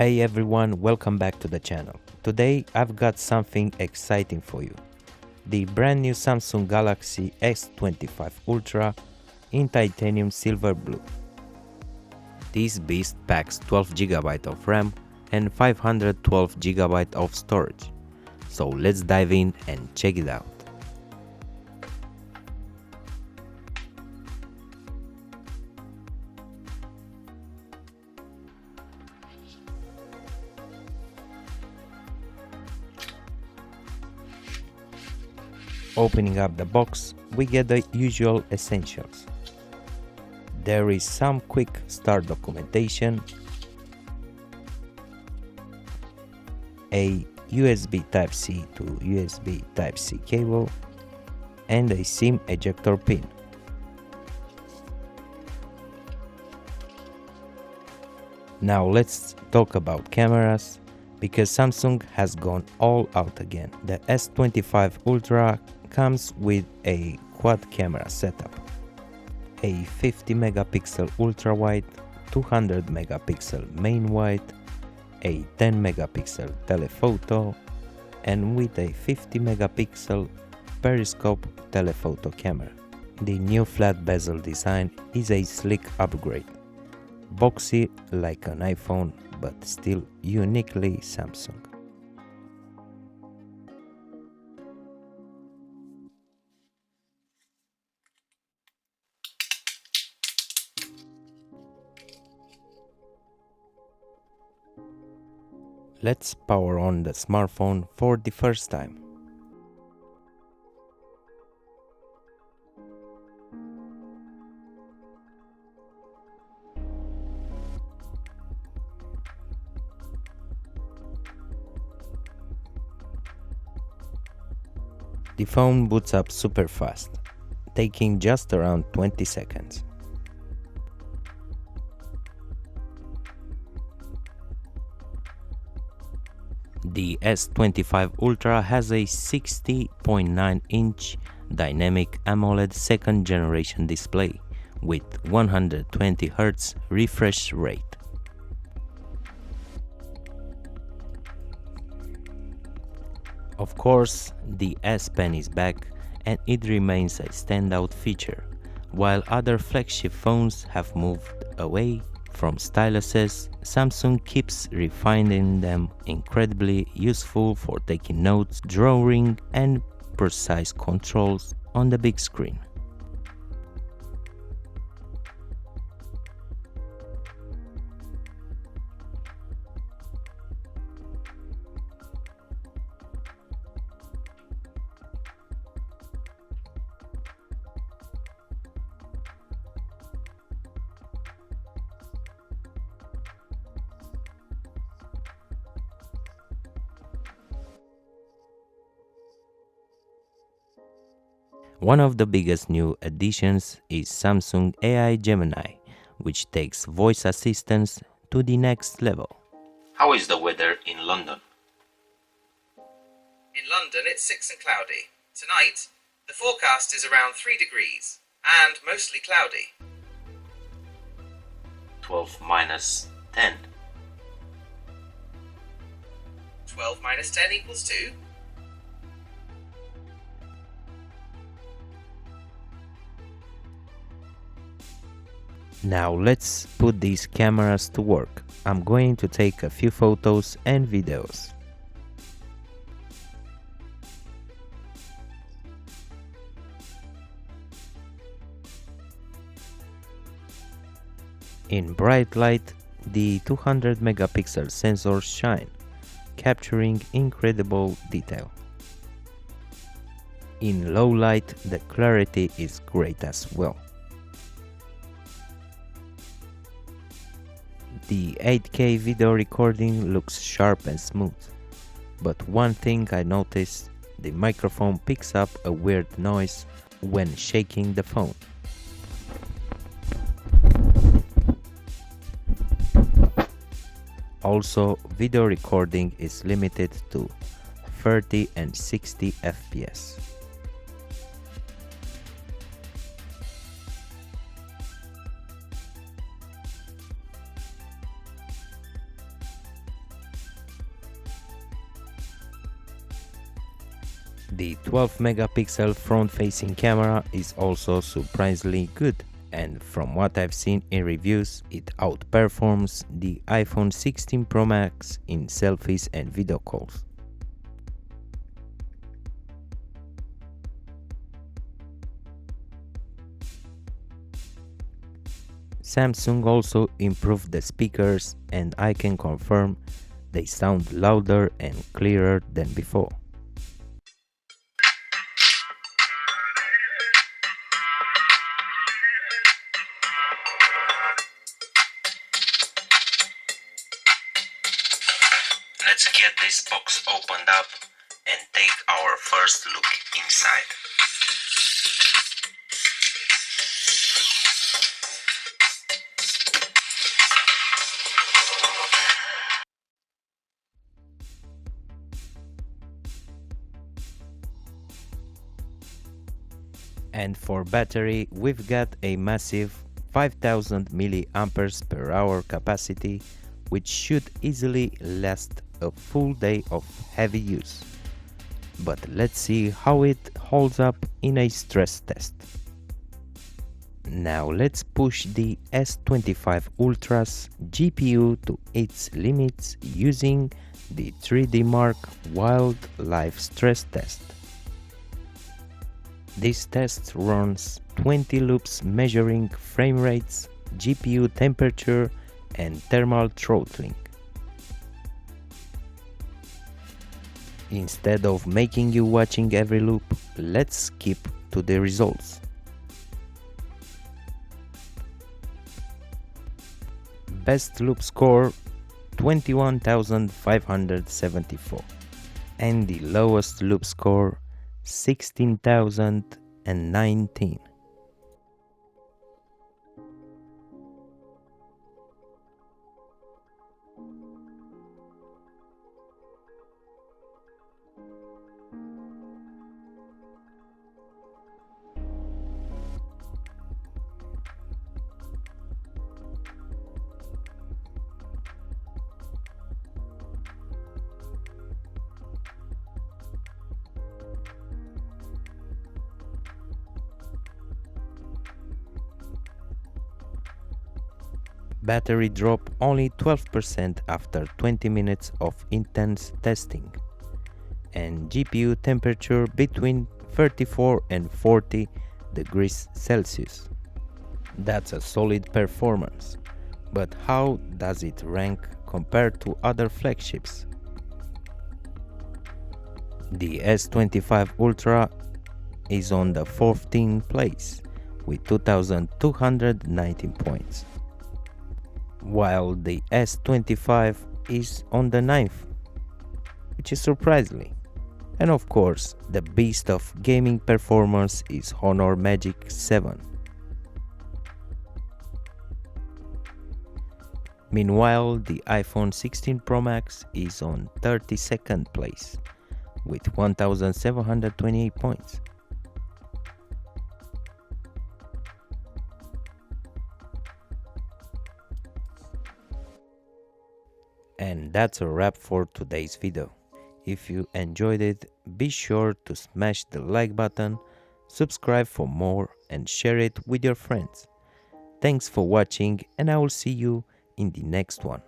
Hey everyone, welcome back to the channel. Today I've got something exciting for you. The brand new Samsung Galaxy S25 Ultra in titanium silver blue. This beast packs 12GB of RAM and 512GB of storage. So let's dive in and check it out. Opening up the box, we get the usual essentials. There is some quick start documentation, a USB Type-C to USB Type-C cable, and a SIM ejector pin. Now let's talk about cameras, because Samsung has gone all out again. The S25 Ultra comes with a quad camera setup, a 50 megapixel ultra wide, 200 megapixel main wide, a 10 megapixel telephoto, and with a 50 megapixel periscope telephoto camera. The new flat bezel design is a sleek upgrade, boxy like an iPhone but still uniquely Samsung. Let's power on the smartphone for the first time. The phone boots up super fast, taking just around 20 seconds. The S25 Ultra has a 60.9-inch dynamic AMOLED second generation display with 120Hz refresh rate. Of course, the S Pen is back and it remains a standout feature, while other flagship phones have moved away from styluses. Samsung keeps refining them, incredibly useful for taking notes, drawing, and precise controls on the big screen. One of the biggest new additions is Samsung AI Gemini, which takes voice assistance to the next level. How is the weather in London? In London, it's 6 and cloudy. Tonight, the forecast is around 3 degrees and mostly cloudy. 12 minus 10. 12 minus 10 equals 2. Now let's put these cameras to work. I'm going to take a few photos and videos. In bright light, the 200 megapixel sensors shine, capturing incredible detail. In low light, the clarity is great as well. The 8K video recording looks sharp and smooth, but one thing I noticed, the microphone picks up a weird noise when shaking the phone. Also, video recording is limited to 30 and 60 FPS. The 12 megapixel front-facing camera is also surprisingly good, and from what I've seen in reviews, it outperforms the iPhone 16 Pro Max in selfies and video calls. Samsung also improved the speakers, and I can confirm they sound louder and clearer than before. Let's get this box opened up and take our first look inside. And for battery, we've got a massive 5000 mAh capacity, which should easily last a full day of heavy use. But let's see how it holds up in a stress test. Now let's push the S25 Ultra's GPU to its limits using the 3D Mark Wildlife Stress Test. This test runs 20 loops measuring frame rates, GPU temperature, and thermal throttling. Instead of making you watching every loop, let's skip to the results. Best loop score 21,574, and the lowest loop score 16,019. Battery drop only 12% after 20 minutes of intense testing, and GPU temperature between 34 and 40 degrees Celsius. That's a solid performance, but how does it rank compared to other flagships? The S25 Ultra is on the 14th place with 2,219 points, while the S25 is on the 9th, which is surprising. And of course, the beast of gaming performance is Honor Magic 7. Meanwhile, the iPhone 16 Pro Max is on 32nd place with 1,728 points. And that's a wrap for today's video. If you enjoyed it, be sure to smash the like button, subscribe for more, and share it with your friends. Thanks for watching, and I will see you in the next one.